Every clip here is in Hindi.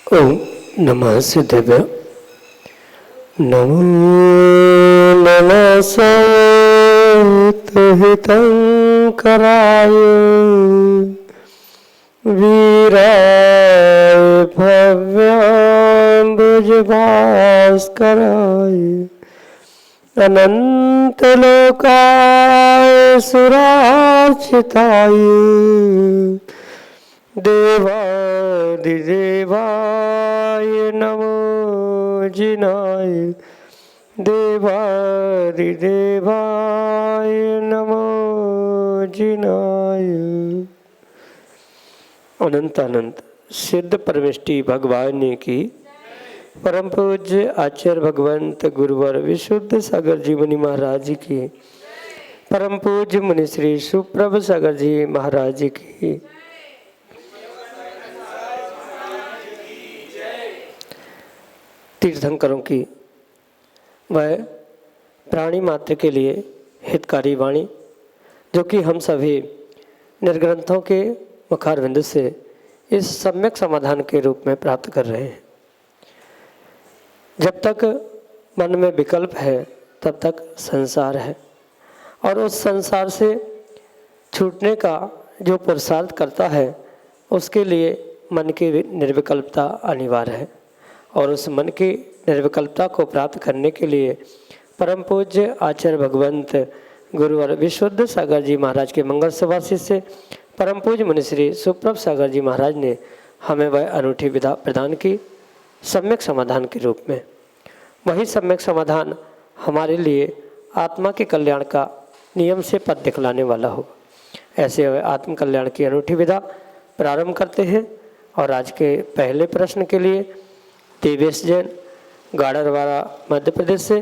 ओम नमः सिद्धेभ्य। नमो नमः सतहितं कराय वीराय भव्याम्बुजभास्कराय अनन्तलोकाय सुरार्चिताय देवादिदेवाय नमो जिनाय देवादिदेवाय नमो जिनाय। अनंत अनंत सिद्ध परमेष्टि भगवान की परम पूज्य आचार्य भगवंत गुरुवर विशुद्ध सागर जी मुनि महाराज की परम पूज्य मुनि श्री सुप्रभ सागर जी महाराज की तीर्थंकरों की वह प्राणी मात्र के लिए हितकारी वाणी जो कि हम सभी निर्ग्रंथों के मुखारविंद से इस सम्यक समाधान के रूप में प्राप्त कर रहे हैं। जब तक मन में विकल्प है तब तक संसार है, और उस संसार से छूटने का जो पुरुषार्थ करता है उसके लिए मन की निर्विकल्पता अनिवार्य है। और उस मन की निर्विकल्पता को प्राप्त करने के लिए परम पूज्य आचार्य भगवंत गुरुवर विशुद्ध सागर जी महाराज के मंगल सभा से परम पूज्य मुनि श्री सुप्रभ सागर जी महाराज ने हमें वह अनूठी विधा प्रदान की सम्यक समाधान के रूप में। वही सम्यक समाधान हमारे लिए आत्मा के कल्याण का नियम से पद दिखलाने वाला हो। ऐसे वह आत्म कल्याण की अनूठी विधा प्रारंभ करते हैं। और आज के पहले प्रश्न के लिए देवेश जैन गाड़रवाड़ा मध्य प्रदेश से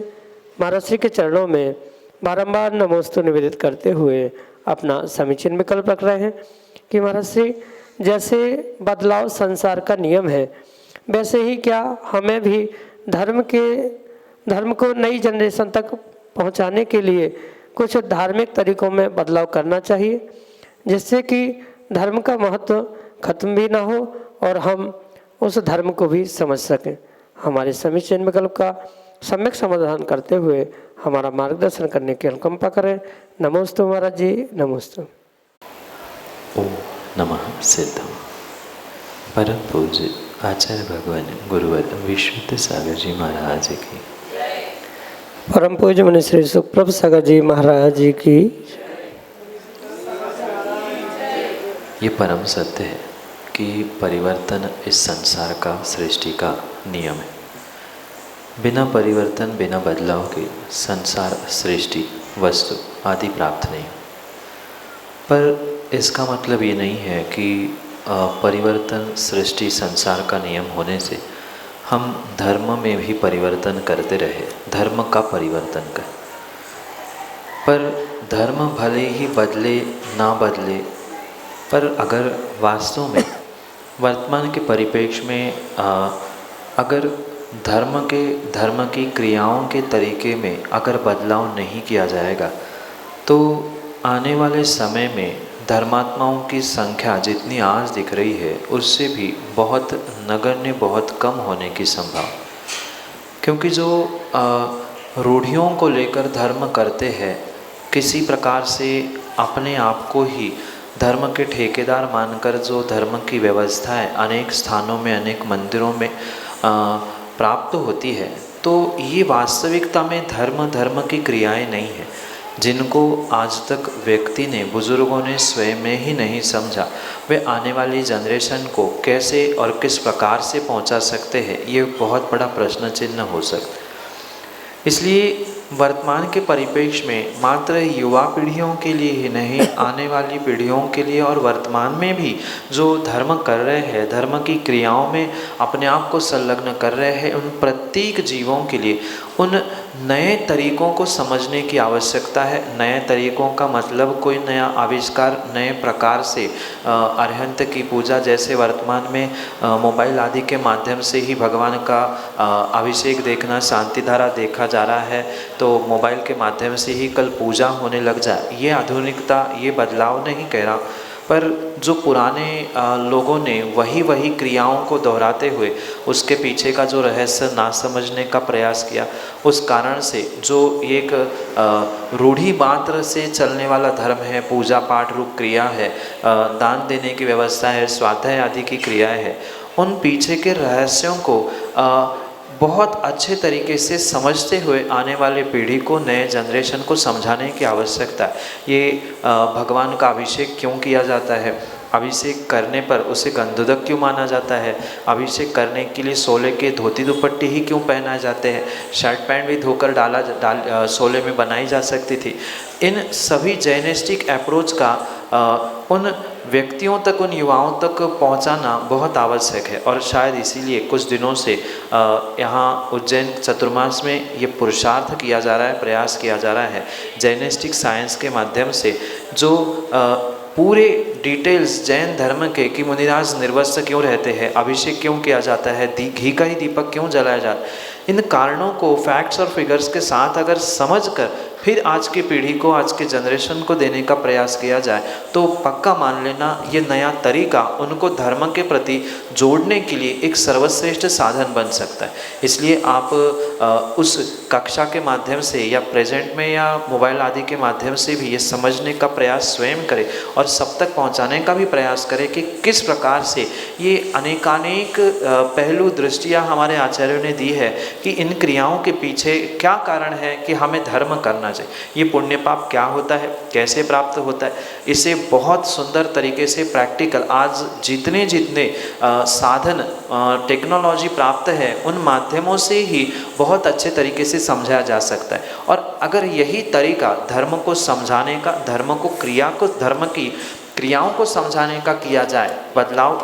महाराज श्री के चरणों में बारंबार नमोस्तु निवेदित करते हुए अपना समीचीन विकल्प रख रहे हैं कि महाराज श्री जैसे बदलाव संसार का नियम है, वैसे ही क्या हमें भी धर्म को नई जनरेशन तक पहुंचाने के लिए कुछ धार्मिक तरीकों में बदलाव करना चाहिए, जिससे कि धर्म का महत्व खत्म भी ना हो और हम उस धर्म को भी समझ सकें। हमारे समीचीन विकल्प का सम्यक समाधान करते हुए हमारा मार्गदर्शन करने की अनुकंपा करें। नमोस्तु महाराज जी, नमोस्तु। ओम नमः सिद्धम। परम पूज्य आचार्य भगवान गुरुवर विशुद्ध सागर जी महाराज की परम पूज्य मुनि श्री सुप्रभ सागर जी महाराज जी की ये परम सत्य है कि परिवर्तन इस संसार का सृष्टि का नियम है। बिना परिवर्तन बिना बदलाव के संसार सृष्टि वस्तु आदि प्राप्त नहीं। पर इसका मतलब ये नहीं है कि परिवर्तन सृष्टि संसार का नियम होने से हम धर्म में भी परिवर्तन करते रहे, धर्म का परिवर्तन कर। पर धर्म भले ही बदले ना बदले, पर अगर वास्तव में वर्तमान के परिप्रेक्ष्य में अगर धर्म की क्रियाओं के तरीके में अगर बदलाव नहीं किया जाएगा तो आने वाले समय में धर्मात्माओं की संख्या जितनी आज दिख रही है उससे भी बहुत नगण्य, बहुत कम होने की संभावना। क्योंकि जो रूढ़ियों को लेकर धर्म करते हैं, किसी प्रकार से अपने आप को ही धर्म के ठेकेदार मानकर जो धर्म की व्यवस्थाएं अनेक स्थानों में, अनेक मंदिरों में प्राप्त होती है, तो ये वास्तविकता में धर्म की क्रियाएं नहीं है, जिनको आज तक व्यक्ति ने, बुजुर्गों ने स्वयं में ही नहीं समझा। वे आने वाली जनरेशन को कैसे और किस प्रकार से पहुंचा सकते हैं, ये बहुत बड़ा प्रश्न चिन्ह हो सकता है। इसलिए वर्तमान के परिप्रेक्ष्य में मात्र युवा पीढ़ियों के लिए ही नहीं, आने वाली पीढ़ियों के लिए और वर्तमान में भी जो धर्म कर रहे हैं, धर्म की क्रियाओं में अपने आप को संलग्न कर रहे हैं, उन प्रत्येक जीवों के लिए उन नए तरीकों को समझने की आवश्यकता है। नए तरीकों का मतलब कोई नया आविष्कार, नए प्रकार से अरिहंत की पूजा, जैसे वर्तमान में मोबाइल आदि के माध्यम से ही भगवान का अभिषेक देखना, शांति धारा देखा जा रहा है, तो मोबाइल के माध्यम से ही कल पूजा होने लग जाए। ये आधुनिकता, ये बदलाव नहीं कह रहा, पर जो पुराने लोगों ने वही क्रियाओं को दोहराते हुए उसके पीछे का जो रहस्य ना समझने का प्रयास किया, उस कारण से जो एक रूढ़ी मात्र से चलने वाला धर्म है, पूजा पाठ रूप क्रिया है, दान देने की व्यवस्था है, स्वाध्याय आदि की क्रियाएं है, उन पीछे के रहस्यों को बहुत अच्छे तरीके से समझते हुए आने वाले पीढ़ी को, नए जनरेशन को समझाने की आवश्यकता है। ये भगवान का अभिषेक क्यों किया जाता है, अभिषेक करने पर उसे गंधोदक क्यों माना जाता है, अभिषेक करने के लिए सोले के धोती दुपट्टे ही क्यों पहनाए जाते हैं, शर्ट पैंट भी धोकर सोले में बनाई जा सकती थी। इन सभी जैनिस्टिक अप्रोच का उन व्यक्तियों तक, उन युवाओं तक पहुंचाना बहुत आवश्यक है। और शायद इसीलिए कुछ दिनों से यहाँ उज्जैन चतुर्मास में ये पुरुषार्थ किया जा रहा है, प्रयास किया जा रहा है, जैनिस्टिक साइंस के माध्यम से जो पूरे डिटेल्स जैन धर्म के कि मुनिराज निर्वस्त्र क्यों रहते हैं, अभिषेक क्यों किया जाता है, घी का ही दीपक क्यों जलाया जाता है, इन कारणों को फैक्ट्स और फिगर्स के साथ अगर समझकर फिर आज की पीढ़ी को, आज के जनरेशन को देने का प्रयास किया जाए, तो पक्का मान लेना ये नया तरीका उनको धर्म के प्रति जोड़ने के लिए एक सर्वश्रेष्ठ साधन बन सकता है। इसलिए आप उस कक्षा के माध्यम से या प्रेजेंट में या मोबाइल आदि के माध्यम से भी ये समझने का प्रयास स्वयं करें और सब तक पहुंचाने का भी प्रयास करें कि किस प्रकार से ये अनेकानेक पहलू दृष्टियाँ हमारे आचार्यों ने दी है कि इन क्रियाओं के पीछे क्या कारण है कि हमें धर्म करना चाहिए, ये पुण्य पाप क्या होता है, कैसे प्राप्त होता है। इसे बहुत सुंदर तरीके से प्रैक्टिकल आज जितने साधन टेक्नोलॉजी प्राप्त है, उन माध्यमों से ही बहुत अच्छे तरीके से समझाया जा सकता है। और अगर यही तरीका धर्म को समझाने का, धर्म को धर्म की क्रियाओं को समझाने का किया जाए, बदलाव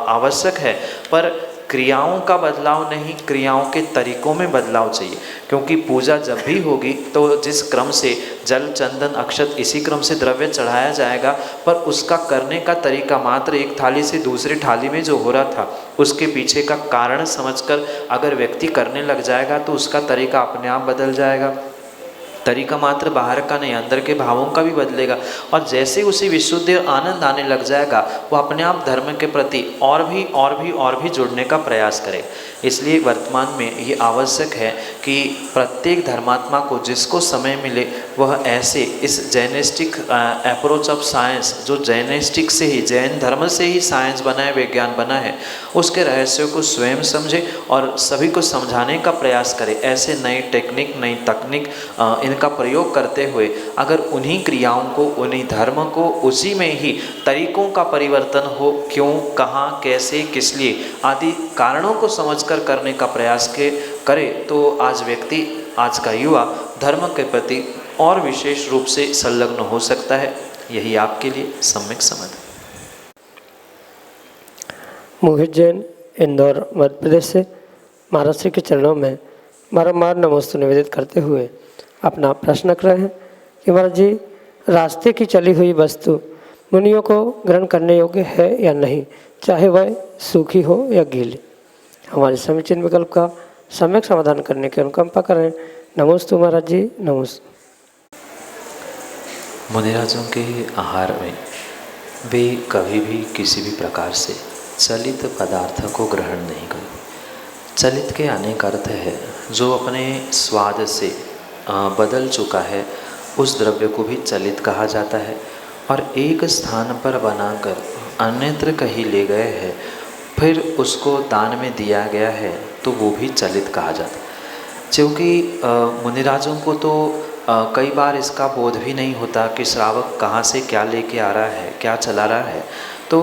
आवश्यक है, पर क्रियाओं का बदलाव नहीं, क्रियाओं के तरीकों में बदलाव चाहिए। क्योंकि पूजा जब भी होगी तो जिस क्रम से जल, चंदन, अक्षत, इसी क्रम से द्रव्य चढ़ाया जाएगा, पर उसका करने का तरीका मात्र एक थाली से दूसरी थाली में जो हो रहा था, उसके पीछे का कारण समझकर अगर व्यक्ति करने लग जाएगा तो उसका तरीका अपने आप बदल जाएगा। तरीका मात्र बाहर का नहीं, अंदर के भावों का भी बदलेगा। और जैसे उसे विशुद्ध आनंद आने लग जाएगा, वो अपने आप धर्म के प्रति और भी जुड़ने का प्रयास करे। इसलिए वर्तमान में ये आवश्यक है कि प्रत्येक धर्मात्मा को जिसको समय मिले वह ऐसे इस जैनिस्टिक अप्रोच ऑफ साइंस, जो जैनिस्टिक से ही, जैन धर्म से ही साइंस बना है, विज्ञान बना है, उसके रहस्यों को स्वयं समझे और सभी को समझाने का प्रयास करे। ऐसे नई टेक्निक, नई तकनीक इनका प्रयोग करते हुए अगर उन्हीं क्रियाओं को, उन्हीं धर्म को, उसी में ही तरीकों का परिवर्तन हो, क्यों, कहाँ, कैसे, किस लिए आदि कारणों को समझकर करने का प्रयास करे, तो आज व्यक्ति, आज का युवा धर्म के प्रति और विशेष रूप से संलग्न हो सकता है। यही आपके लिए सम्यक समझ। मोहित जैन, इंदौर, मध्य प्रदेश से महाराज श्री के चरणों में बारम्बार नमोस्तु निवेदित करते हुए अपना प्रश्न कर रहे हैं कि महाराज जी, रास्ते की चली हुई वस्तु मुनियों को ग्रहण करने योग्य है या नहीं, चाहे वह सूखी हो या गीली। हमारे समीचीन विकल्प का सम्यक समाधान करने की अनुकंपा करें। नमोस्तु महाराज जी, नमोस्तु। मुनिराजों के आहार में वे कभी भी किसी भी प्रकार से चलित पदार्थ को ग्रहण नहीं करें। चलित के अनेक अर्थ है, जो अपने स्वाद से बदल चुका है, उस द्रव्य को भी चलित कहा जाता है। और एक स्थान पर बनाकर अन्यत्र कहीं ले गए हैं, फिर उसको दान में दिया गया है, तो वो भी चलित कहा जाता है। क्योंकि मुनिराजों को तो कई बार इसका बोध भी नहीं होता कि श्रावक कहाँ से क्या लेके आ रहा है, क्या चला रहा है, तो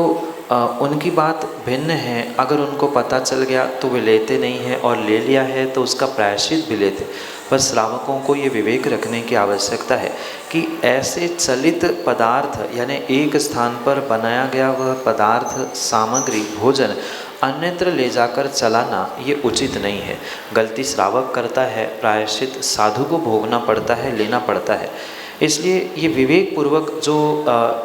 उनकी बात भिन्न है। अगर उनको पता चल गया तो वे लेते नहीं हैं, और ले लिया है तो उसका प्रायश्चित भी लेते। पर श्रावकों को ये विवेक रखने की आवश्यकता है कि ऐसे चलित पदार्थ यानी एक स्थान पर बनाया गया वह पदार्थ, सामग्री, भोजन अन्यत्र ले जाकर चलाना ये उचित नहीं है। गलती श्रावक करता है, प्रायश्चित साधु को भोगना पड़ता है, लेना पड़ता है। इसलिए ये विवेक पूर्वक जो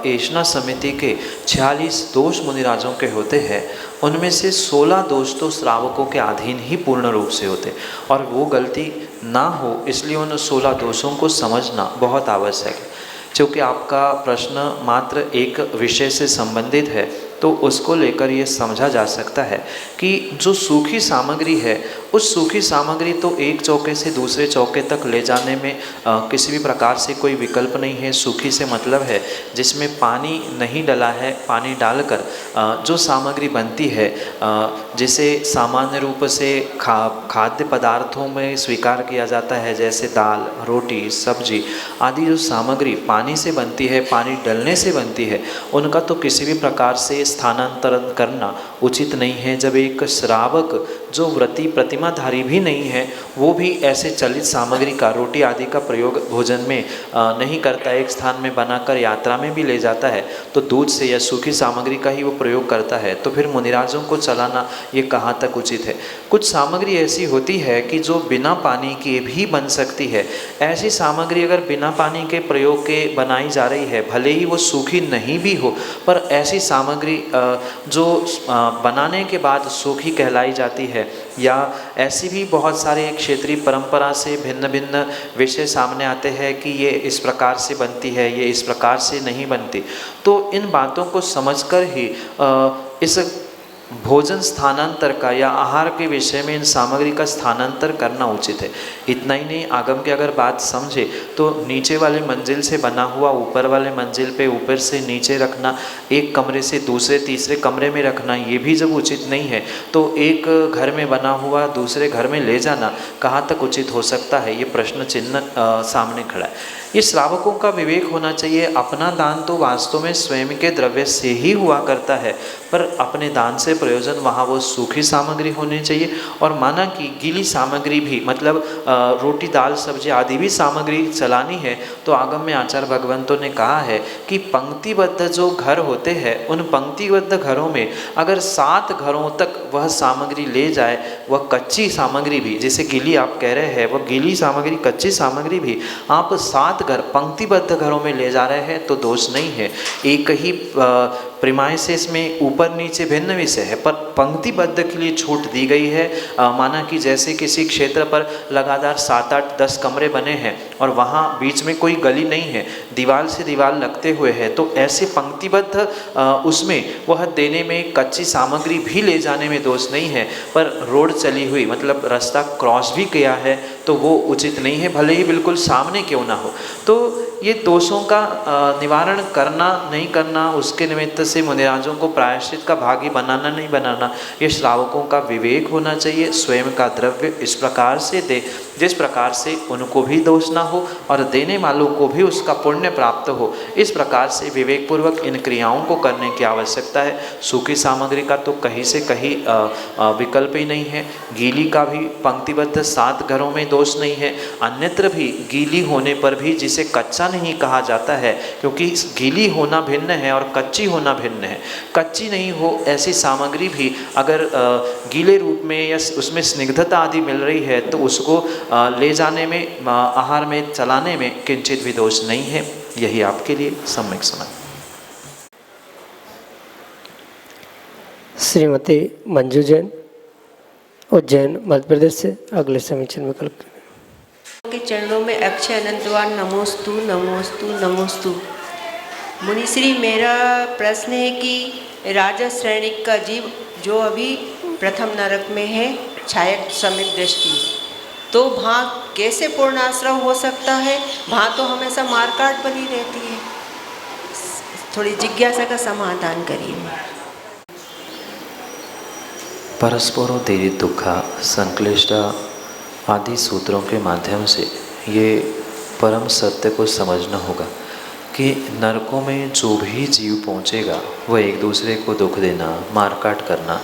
ऐष्णा समिति के 46 दोष मुनिराजों के होते हैं, उनमें से 16 दोष तो श्रावकों के अधीन ही पूर्ण रूप से होते और वो गलती ना हो, इसलिए उन 16 दोषों को समझना बहुत आवश्यक है। क्योंकि आपका प्रश्न मात्र एक विषय से संबंधित है, तो उसको लेकर ये समझा जा सकता है कि जो सूखी सामग्री है, उस सूखी सामग्री तो एक चौके से दूसरे चौके तक ले जाने में किसी भी प्रकार से कोई विकल्प नहीं है। सूखी से मतलब है जिसमें पानी नहीं डला है, पानी डालकर जो सामग्री बनती है, जिसे सामान्य रूप से खाद्य पदार्थों में स्वीकार किया जाता है, जैसे दाल, रोटी, सब्जी आदि जो सामग्री पानी से बनती है, पानी डलने से बनती है, उनका तो किसी भी प्रकार से स्थानांतरण करना उचित नहीं है। जब एक श्रावक जो व्रती प्रतिमाधारी भी नहीं है, वो भी ऐसे चलित सामग्री का, रोटी आदि का प्रयोग भोजन में नहीं करता, एक स्थान में बनाकर यात्रा में भी ले जाता है, तो दूध से या सूखी सामग्री का ही वो प्रयोग करता है, तो फिर मुनिराजों को चलाना ये कहाँ तक उचित है। कुछ सामग्री ऐसी होती है कि जो बिना पानी के भी बन सकती है। ऐसी सामग्री अगर बिना पानी के प्रयोग के बनाई जा रही है, भले ही वो सूखी नहीं भी हो, पर ऐसी सामग्री जो बनाने के बाद सूखी कहलाई जाती है, या ऐसी भी बहुत सारे क्षेत्रीय परंपरा से भिन्न भिन्न विषय सामने आते हैं कि ये इस प्रकार से बनती है, ये इस प्रकार से नहीं बनती। तो इन बातों को समझकर ही इस भोजन स्थानांतर का या आहार के विषय में इन सामग्री का स्थानांतर करना उचित है। इतना ही नहीं, आगम की अगर बात समझे तो नीचे वाले मंजिल से बना हुआ ऊपर वाले मंजिल पे ऊपर से नीचे रखना, एक कमरे से दूसरे तीसरे कमरे में रखना, ये भी जब उचित नहीं है, तो एक घर में बना हुआ दूसरे घर में ले जाना कहाँ तक उचित हो सकता है, ये प्रश्न चिन्ह सामने खड़ा है। ये श्रावकों का विवेक होना चाहिए। अपना दान तो वास्तव में स्वयं के द्रव्य से ही हुआ करता है, पर अपने दान से प्रयोजन वहाँ वो सूखी सामग्री होनी चाहिए। और माना कि गीली सामग्री भी, मतलब रोटी, दाल, सब्जी आदि भी सामग्री चलानी है, तो आगम में आचार्य भगवंतों ने कहा है कि पंक्तिबद्ध जो घर होते हैं, उन पंक्तिबद्ध घरों में अगर 7 घरों तक वह सामग्री ले जाए, वह कच्ची सामग्री भी, जैसे गीली आप कह रहे हैं, वह गीली सामग्री, कच्ची सामग्री भी आप 7 घर पंक्तिबद्ध घरों में ले जा रहे हैं तो दोष नहीं है। एक ही प्रीमाइसेस में ऊपर नीचे भिन्न विषय है, पर पंक्तिबद्ध के लिए छूट दी गई है। माना कि जैसे किसी क्षेत्र पर लगातार 7, 8, 10 कमरे बने हैं और वहाँ बीच में कोई गली नहीं है, दीवार से दीवार लगते हुए है, तो ऐसे पंक्तिबद्ध उसमें वह देने में, कच्ची सामग्री भी ले जाने में दोष नहीं है। पर रोड चली हुई, मतलब रास्ता क्रॉस भी किया है, तो वो उचित नहीं है, भले ही बिल्कुल सामने क्यों ना हो। तो ये दोषों का निवारण करना नहीं करना, उसके निमित्त से मुनिराजों को प्रायश्चित का भागी बनाना नहीं बनाना, ये श्रावकों का विवेक होना चाहिए। स्वयं का द्रव्य इस प्रकार से दे जिस प्रकार से उनको भी दोष ना हो और देने वालों को भी उसका पुण्य प्राप्त हो। इस प्रकार से विवेकपूर्वक इन क्रियाओं को करने की आवश्यकता है। सूखी सामग्री का तो कहीं से कहीं विकल्प ही नहीं है। गीली का भी पंक्तिबद्ध 7 घरों में दोष नहीं है। अन्यत्र भी गीली होने पर भी जिसे कच्चा नहीं कहा जाता है, क्योंकि गीली होना भिन्न है और कच्ची होना भिन्न है। कच्ची नहीं हो ऐसी सामग्री भी अगर गीले रूप में या उसमें स्निग्धता आदि मिल रही है, तो उसको ले जाने में, आहार में चलाने में किंचित भी दोष नहीं है। यही आपके लिए सम्यक समझ। श्रीमती मंजू जैन, उज्जैन, मध्य प्रदेश से अगले समीक्षण विकल्प के चरणों में अक्षय अनंतवान नमोस्तु नमोस्तु नमोस्तु। मुनिश्री, मेरा प्रश्न है कि राजा श्रेणिक का जीव जो अभी प्रथम नरक में है, छायक समित दृष्टि, तो वहाँ कैसे पूर्ण आश्रम हो सकता है? वहाँ तो हमेशा मारकाट बनी रहती है। थोड़ी जिज्ञासा का समाधान करिए। परस्परो तेरी दुखा संक्लिष्ट आदि सूत्रों के माध्यम से ये परम सत्य को समझना होगा कि नरकों में जो भी जीव पहुँचेगा वह एक दूसरे को दुख देना, मारकाट करना,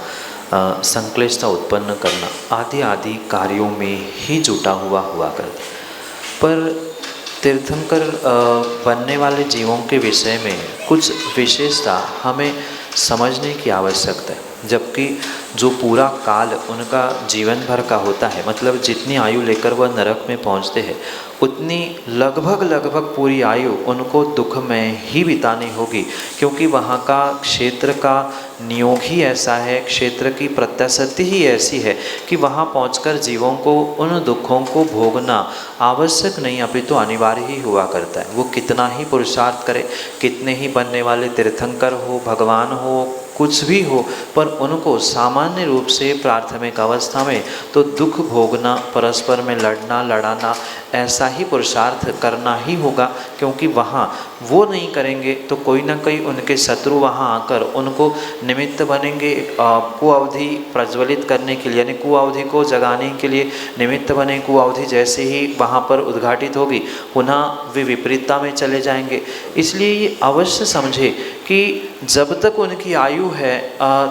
संक्लिष्टता उत्पन्न करना आदि आदि कार्यों में ही जुटा हुआ करता। पर तीर्थंकर बनने वाले जीवों के विषय में कुछ विशेषता हमें समझने की आवश्यकता है। जबकि जो पूरा काल उनका जीवन भर का होता है, मतलब जितनी आयु लेकर वह नरक में पहुंचते हैं उतनी लगभग पूरी आयु उनको दुख में ही बितानी होगी, क्योंकि वहाँ का क्षेत्र का नियोग ही ऐसा है, क्षेत्र की प्रत्याशक्ति ही ऐसी है कि वहाँ पहुंचकर जीवों को उन दुखों को भोगना आवश्यक नहीं अपितु अनिवार्य ही हुआ करता है। वो कितना ही पुरुषार्थ करे, कितने ही बनने वाले तीर्थंकर हो, भगवान हो, कुछ भी हो, पर उनको सामान्य रूप से प्राथमिक अवस्था में तो दुख भोगना, परस्पर में लड़ना लड़ाना, ऐसा ही पुरुषार्थ करना ही होगा, क्योंकि वहाँ वो नहीं करेंगे तो कोई ना कोई उनके शत्रु वहाँ आकर उनको निमित्त बनेंगे कुअवधि प्रज्वलित करने के लिए, यानी कुअवधि को जगाने के लिए निमित्त बने। कुअवधि जैसे ही वहाँ पर उद्घाटित होगी पुनः वे विपरीतता में चले जाएंगे। इसलिए ये अवश्य समझे कि जब तक उनकी आयु है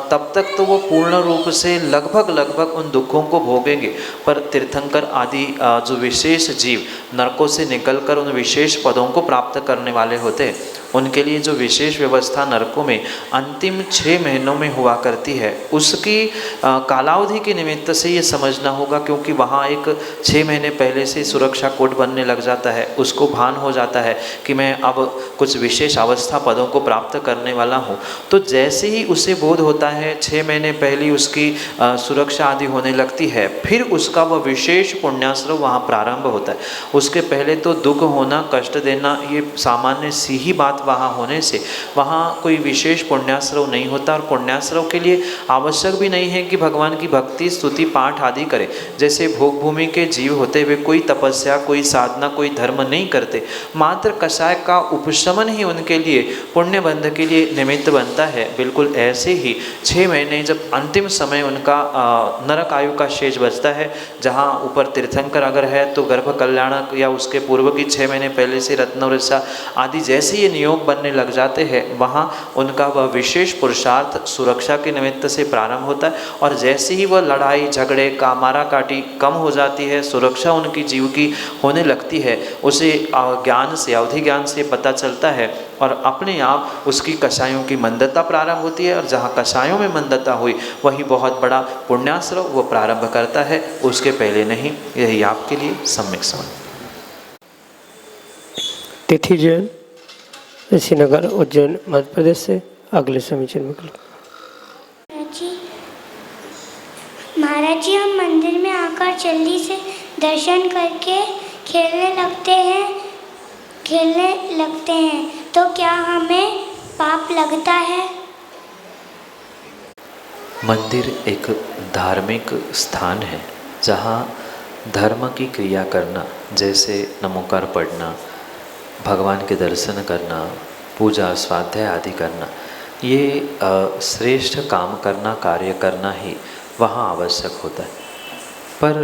तब तक तो वो पूर्ण रूप से लगभग उन दुखों को भोगेंगे, पर तीर्थंकर आदि जो विशेष जीव नरकों से निकलकर उन विशेष पदों को प्राप्त करने वाले होते हैं, उनके लिए जो विशेष व्यवस्था नरकों में अंतिम 6 महीनों में हुआ करती है, उसकी कालावधि के निमित्त से ये समझना होगा, क्योंकि वहाँ एक 6 महीने पहले से सुरक्षा कोड बनने लग जाता है। उसको भान हो जाता है कि मैं अब कुछ विशेष अवस्था पदों को प्राप्त करने वाला हूँ। तो जैसे ही उसे बोध होता है 6 महीने पहले उसकी सुरक्षा आदि होने लगती है, फिर उसका वह विशेष पुण्याश्रव वहाँ प्रारंभ होता है। उसके पहले तो दुख होना, कष्ट देना, ये सामान्य सी ही बात वहाँ होने से वहाँ कोई विशेष पुण्याश्रव नहीं होता। और पुण्याश्रव के लिए आवश्यक भी नहीं है कि भगवान की भक्ति स्तुति पाठ आदि करें। जैसे भोग भूमि के जीव होते हुए कोई तपस्या, कोई साधना, कोई धर्म नहीं करते, मात्र कषाय का उपशमन ही उनके लिए पुण्य बंध के लिए निमित्त बनता है। बिल्कुल ऐसे ही 6 महीने जब अंतिम समय उनका नरक आयु का शेष बचता है, जहाँ ऊपर तीर्थंकर अगर है तो गर्भ कल्याणक या उसके पूर्व की 6 महीने पहले से रत्नवृषा आदि जैसे ये नियोग बनने लग जाते हैं, वहाँ उनका वह विशेष पुरुषार्थ सुरक्षा के निमित्त से प्रारंभ होता है। और जैसे ही वह लड़ाई झगड़े का मारा काटी कम हो जाती है, सुरक्षा उनकी जीव की होने लगती है, उसे ज्ञान से, अवधि ज्ञान से पता चलता है और अपने आप उसकी कषायों की मंदता प्रारंभ होती है। और जहाँ कषायों में मंदता हुई वही बहुत बड़ा पुण्याश्रव वो प्रारंभ करता है, उसके पहले नहीं। यही आपके लिए सम्यक समझ। तिथि जैन, ऋषिनगर, उज्जैन, मध्य प्रदेश से अगले समीचीन में महाराज जी, हम मंदिर में आकर जल्दी से दर्शन करके खेलने लगते हैं तो क्या हमें पाप लगता है? मंदिर एक धार्मिक स्थान है जहाँ धर्म की क्रिया करना, जैसे नमोकार पढ़ना, भगवान के दर्शन करना, पूजा स्वाध्याय आदि करना, ये श्रेष्ठ काम करना, कार्य करना ही वहाँ आवश्यक होता है। पर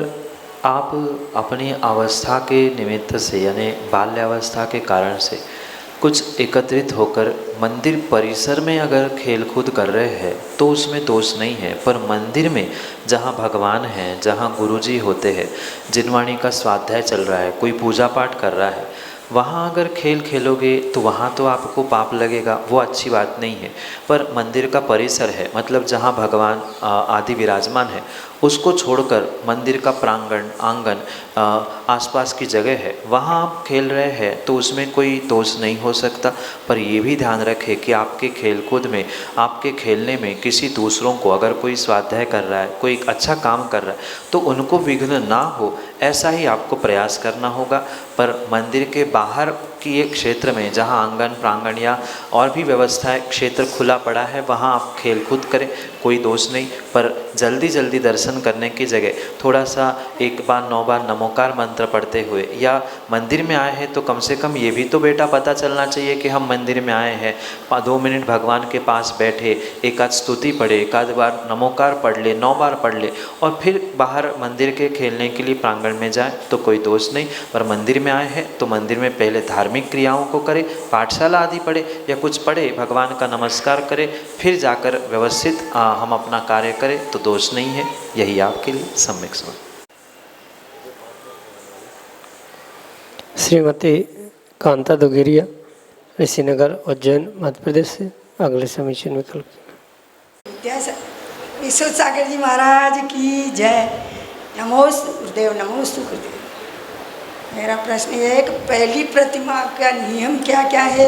आप अपनी अवस्था के निमित्त से, यानी बाल्यावस्था के कारण से कुछ एकत्रित होकर मंदिर परिसर में अगर खेल कूद कर रहे हैं तो उसमें दोष नहीं है। पर मंदिर में जहाँ भगवान हैं, जहाँ गुरुजी होते हैं, जिनवाणी का स्वाध्याय चल रहा है, कोई पूजा पाठ कर रहा है, वहाँ अगर खेल खेलोगे तो वहाँ तो आपको पाप लगेगा, वो अच्छी बात नहीं है। पर मंदिर का परिसर है, मतलब जहाँ भगवान आदि विराजमान है, उसको छोड़कर मंदिर का प्रांगण, आंगन, आसपास की जगह है, वहाँ आप खेल रहे हैं तो उसमें कोई दोष नहीं हो सकता। पर ये भी ध्यान रखें कि आपके खेलकूद में, आपके खेलने में किसी दूसरों को, अगर कोई स्वाध्याय कर रहा है, कोई अच्छा काम कर रहा है, तो उनको विघ्न ना हो, ऐसा ही आपको प्रयास करना होगा। पर मंदिर के बाहर की एक क्षेत्र में जहाँ आंगन प्रांगण या और भी व्यवस्था क्षेत्र खुला पड़ा है, वहाँ आप खेल कूद करें, कोई दोष नहीं। पर जल्दी जल्दी दर्शन करने की जगह थोड़ा सा 1 बार 9 बार नमोकार मंत्र पढ़ते हुए, या मंदिर में आए हैं तो कम से कम ये भी तो बेटा पता चलना चाहिए कि हम मंदिर में आए हैं, 2 मिनट भगवान के पास बैठे, एक आध स्तुति पढ़े, एक आध बार नमोकार पढ़ ले, 9 बार पढ़ ले, और फिर बाहर मंदिर के खेलने के लिए प्रांगण में जाए तो कोई दोष नहीं। पर मंदिर में आए हैं तो मंदिर में पहले धार्मिक धार्मिक क्रियाओं को करे, पाठशाला आदि पढ़े या कुछ पढ़े, भगवान का नमस्कार करे, फिर जाकर व्यवस्थित हम अपना कार्य करें तो दोष नहीं है। यही आपके लिए सम्यक समझ। श्रीमती कांता दुगेरिया, ऋषिनगर, उज्जैन, मध्य प्रदेश से अगले समीचीन विकल्प। विश्व सागर जी महाराज की जय। नमोस्तु गुरुदेव, नमोस्तु गुरुदेव। मेरा प्रश्न ये है कि पहली प्रतिमा का नियम क्या क्या है,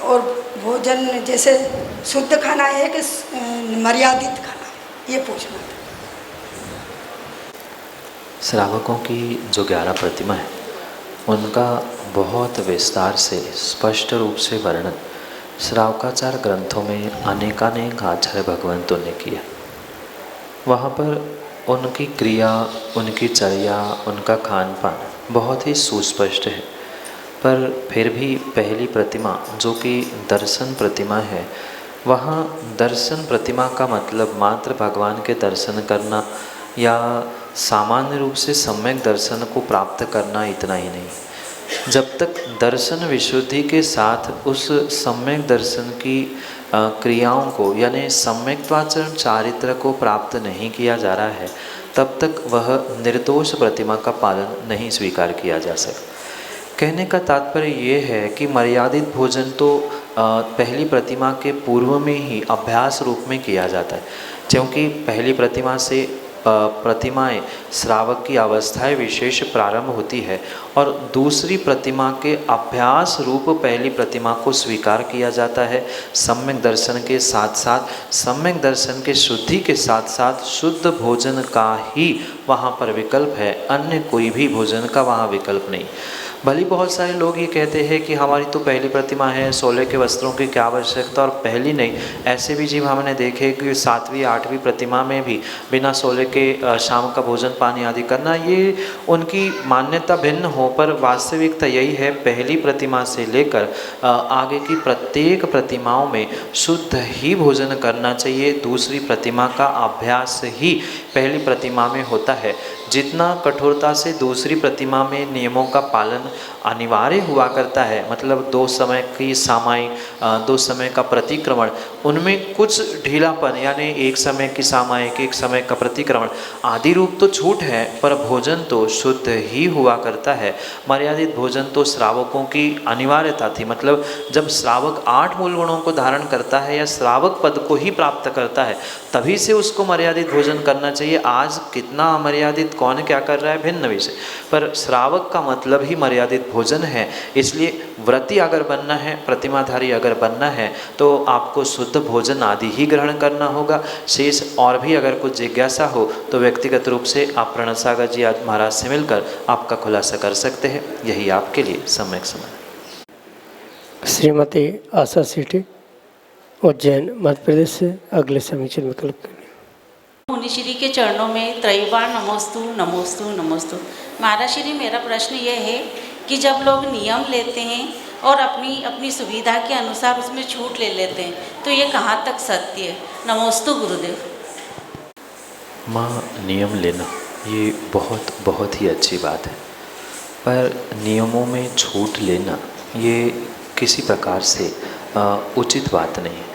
और भोजन जैसे शुद्ध खाना है कि मर्यादित खाना है, ये पूछना था। श्रावकों की जो 11 प्रतिमा है उनका बहुत विस्तार से स्पष्ट रूप से वर्णन श्रावकाचार ग्रंथों में अनेकानेक आचार्य भगवंतों ने किया। वहाँ पर उनकी क्रिया, उनकी चर्या, उनका खान पान बहुत ही सुस्पष्ट है। पर फिर भी पहली प्रतिमा जो कि दर्शन प्रतिमा है, वहाँ दर्शन प्रतिमा का मतलब मात्र भगवान के दर्शन करना या सामान्य रूप से सम्यक दर्शन को प्राप्त करना, इतना ही नहीं। जब तक दर्शन विशुद्धि के साथ उस सम्यक दर्शन की क्रियाओं को यानी सम्यक्त्वाचरण चारित्र को प्राप्त नहीं किया जा रहा है, तब तक वह निर्दोष प्रतिमा का पालन नहीं स्वीकार किया जा सकता। कहने का तात्पर्य ये है कि मर्यादित भोजन तो पहली प्रतिमा के पूर्व में ही अभ्यास रूप में किया जाता है, क्योंकि पहली प्रतिमा से प्रतिमाएं श्रावक की अवस्थाएं विशेष प्रारंभ होती है और दूसरी प्रतिमा के अभ्यास रूप पहली प्रतिमा को स्वीकार किया जाता है। सम्यक दर्शन के साथ साथ, सम्यक दर्शन के शुद्धि के साथ साथ शुद्ध भोजन का ही वहाँ पर विकल्प है, अन्य कोई भी भोजन का वहाँ विकल्प नहीं। भले बहुत सारे लोग ये कहते हैं कि हमारी तो पहली प्रतिमा है, 16 के वस्त्रों की क्या आवश्यकता, और पहली नहीं, ऐसे भी जीव हमने देखे कि 7वीं 8वीं प्रतिमा में भी बिना 16 के शाम का भोजन पानी आदि करना, ये उनकी मान्यता भिन्न हो, पर वास्तविकता यही है पहली प्रतिमा से लेकर आगे की प्रत्येक प्रतिमाओं में शुद्ध ही भोजन करना चाहिए। दूसरी प्रतिमा का अभ्यास ही पहली प्रतिमा में होता है। जितना कठोरता से दूसरी प्रतिमा में नियमों का पालन अनिवार्य हुआ करता है, मतलब 2 समय की सामाई, 2 समय का प्रतिक्रमण, उनमें कुछ ढीलापन यानी 1 समय की सामायिक, 1 समय का प्रतिक्रमण आदि रूप तो छूट है, पर भोजन तो शुद्ध ही हुआ करता है। मर्यादित भोजन तो श्रावकों की अनिवार्यता थी, मतलब जब श्रावक 8 मूल गुणों को धारण करता है या श्रावक पद को ही प्राप्त करता है, तभी से उसको मर्यादित भोजन करना चाहिए। आज कितना अमर्यादित, कौन क्या कर रहा है, भिन्न विषय, पर श्रावक का मतलब ही मर्यादित भोजन है। इसलिए व्रती अगर बनना है, प्रतिमाधारी अगर बनना है, तो आपको शुद्ध भोजन आदि ही ग्रहण करना होगा। शेष और भी अगर कुछ जिज्ञासा हो तो व्यक्तिगत रूप से आप प्रणत सागर जी आज महाराज से मिलकर आपका खुलासा कर सकते हैं। यही आपके लिए सम्यक समाधान। श्रीमती आशा सीटी, उज्जैन, मध्य प्रदेश से अगले समीचीन विकल्प के लिए। मुनिश्री के चरणों में त्रैवार नमोस्तु नमोस्तु नमोस्तु। महाराज श्री, मेरा प्रश्न यह है कि जब लोग नियम लेते हैं और अपनी अपनी सुविधा के अनुसार उसमें छूट ले लेते हैं, तो ये कहाँ तक सत्य है? नमोस्तु गुरुदेव। माँ, नियम लेना ये बहुत बहुत ही अच्छी बात है, पर नियमों में छूट लेना ये किसी प्रकार से उचित बात नहीं है।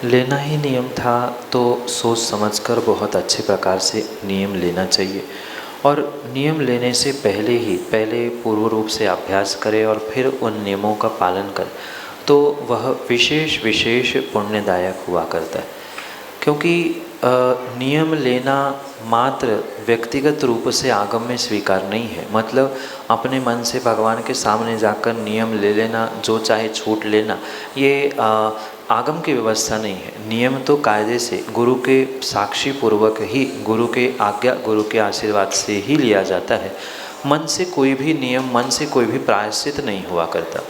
लेना ही नियम था तो सोच समझकर बहुत अच्छे प्रकार से नियम लेना चाहिए, और नियम लेने से पहले पूर्व रूप से अभ्यास करें और फिर उन नियमों का पालन करें, तो वह विशेष पुण्यदायक हुआ करता है। क्योंकि नियम लेना मात्र व्यक्तिगत रूप से आगम में स्वीकार नहीं है, मतलब अपने मन से भगवान के सामने जाकर नियम ले लेना, जो चाहे छूट लेना, ये आगम की व्यवस्था नहीं है। नियम तो कायदे से गुरु के साक्षी पूर्वक ही, गुरु के आज्ञा, गुरु के आशीर्वाद से ही लिया जाता है। मन से कोई भी नियम, मन से कोई भी प्रायश्चित नहीं हुआ करता।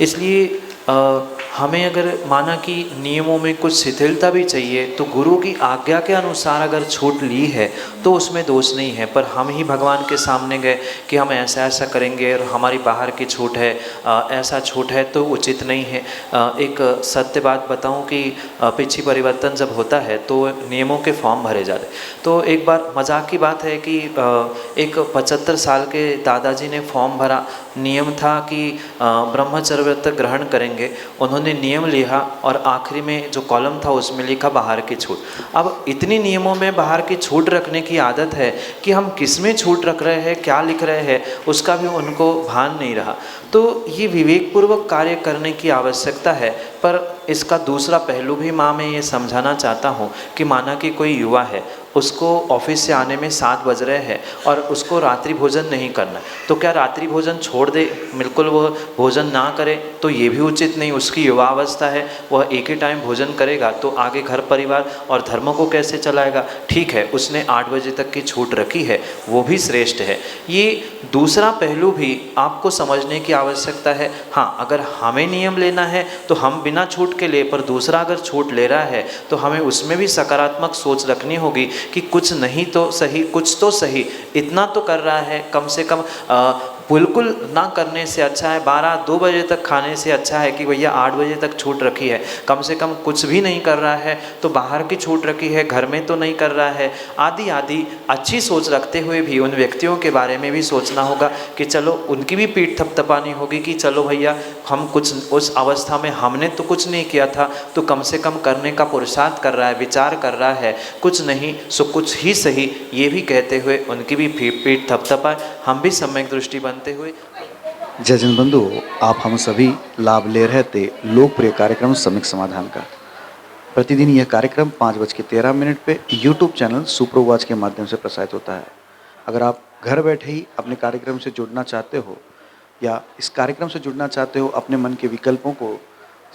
इसलिए हमें अगर माना कि नियमों में कुछ शिथिलता भी चाहिए, तो गुरु की आज्ञा के अनुसार अगर छूट ली है तो उसमें दोष नहीं है। पर हम ही भगवान के सामने गए कि हम ऐसा ऐसा करेंगे और हमारी बाहर की छूट है, ऐसा छूट है, तो उचित नहीं है। एक सत्य बात बताऊं कि पिछी परिवर्तन जब होता है तो नियमों के फॉर्म भरे जाते। तो एक बार मजाक की बात है कि एक 75 साल के दादाजी ने फॉर्म भरा नियम था कि ब्रह्मचर्य व्रत ग्रहण करेंगे, उन्होंने नियम लिया और आखिरी में जो कॉलम था उसमें लिखा बाहर की छूट। अब इतनी नियमों में बाहर की छूट रखने की आदत है कि हम किस में छूट रख रहे हैं, क्या लिख रहे हैं, उसका भी उनको भान नहीं रहा। तो ये विवेकपूर्वक कार्य करने की आवश्यकता है। पर इसका दूसरा पहलू भी माँ मैं ये समझाना चाहता हूँ कि माना कि कोई युवा है, उसको ऑफिस से आने में 7 बज रहे हैं और उसको रात्रि भोजन नहीं करना, तो क्या रात्रि भोजन छोड़ दे, बिल्कुल वो भोजन ना करे? तो ये भी उचित नहीं। उसकी युवा अवस्था है, वह एक ही टाइम भोजन करेगा तो आगे घर परिवार और धर्म को कैसे चलाएगा? ठीक है, उसने 8 बजे तक की छूट रखी है, वो भी श्रेष्ठ है। ये दूसरा पहलू भी आपको समझने की आवश्यकता है। हाँ, अगर हमें नियम लेना है तो हम बिना छूट के लिए, पर दूसरा अगर छूट ले रहा है तो हमें उसमें भी सकारात्मक सोच रखनी होगी कि कुछ नहीं तो सही, कुछ तो सही, इतना तो कर रहा है, कम से कम बिल्कुल ना करने से अच्छा है, 12-2 बजे तक खाने से अच्छा है कि भैया 8 बजे तक छूट रखी है, कम से कम कुछ भी नहीं कर रहा है तो बाहर की छूट रखी है, घर में तो नहीं कर रहा है, आदि आदि अच्छी सोच रखते हुए भी उन व्यक्तियों के बारे में भी सोचना होगा कि चलो उनकी भी पीठ थपथपानी होगी कि चलो भैया हम कुछ उस अवस्था में हमने तो कुछ नहीं किया था, तो कम से कम करने का पुरुषार्थ कर रहा है, विचार कर रहा है, कुछ नहीं सो कुछ ही सही, ये भी कहते हुए उनकी भी पीठ थपथपाए, हम भी सम्यक दृष्टि बनते हुए। जय जन बंधु, आप हम सभी लाभ ले रहे थे लोकप्रिय कार्यक्रम सम्यक समाधान का। प्रतिदिन यह कार्यक्रम 5:13 पे यूट्यूब चैनल सुप्रवाच के माध्यम से प्रसारित होता है। अगर आप घर बैठे ही अपने कार्यक्रम से जुड़ना चाहते हो या इस कार्यक्रम से जुड़ना चाहते हो, अपने मन के विकल्पों को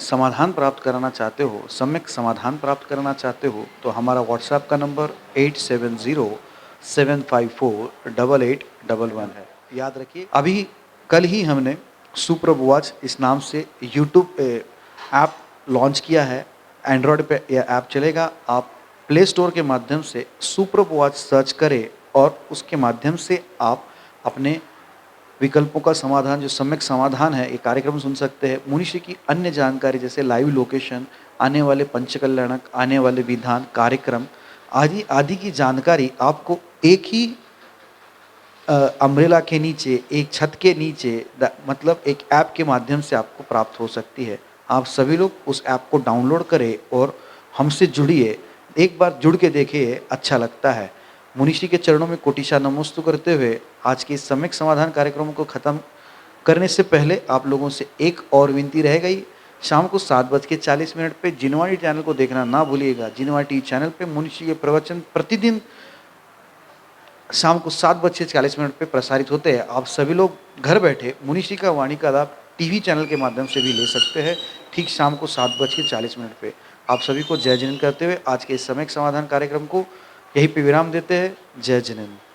समाधान प्राप्त कराना चाहते हो, सम्यक समाधान प्राप्त करना चाहते हो, तो हमारा व्हाट्सएप का नंबर 8707548811 है। याद रखिए, अभी कल ही हमने सुप्रवाच इस नाम से यूट्यूब पे ऐप लॉन्च किया है। एंड्रॉयड पे यह ऐप चलेगा, आप प्ले स्टोर के माध्यम से सुप्रवाच सर्च करें और उसके माध्यम से आप अपने विकल्पों का समाधान, जो सम्यक समाधान है, ये कार्यक्रम सुन सकते हैं। मुनिश्री की अन्य जानकारी जैसे लाइव लोकेशन, आने वाले पंचकल्याणक, आने वाले विधान कार्यक्रम आदि आदि की जानकारी आपको एक ही अम्ब्रेला के नीचे, एक छत के नीचे, मतलब एक ऐप के माध्यम से आपको प्राप्त हो सकती है। आप सभी लोग उस ऐप को डाउनलोड करें और हमसे जुड़िए, एक बार जुड़ के देखिए, अच्छा लगता है। मुनिश्री के चरणों में कोटिशा नमोस्तु करते हुए आज के इस सम्यक समाधान कार्यक्रम को ख़त्म करने से पहले आप लोगों से एक और विनती रह गई। शाम को 7:40 पे जिनवाणी चैनल को देखना ना भूलिएगा। जिनवाणी चैनल पे मुनिश्री के प्रवचन प्रतिदिन शाम को 7:40 पे प्रसारित होते हैं। आप सभी लोग घर बैठे मुनिश्री का वाणी का लाभ टीवी चैनल के माध्यम से भी ले सकते हैं, ठीक शाम को 7:40 पे। आप सभी को जय जिनेंद्र करते हुए आज के इस सम्यक समाधान कार्यक्रम को यहीं पे विराम देते हैं। जय जिनेंद्र।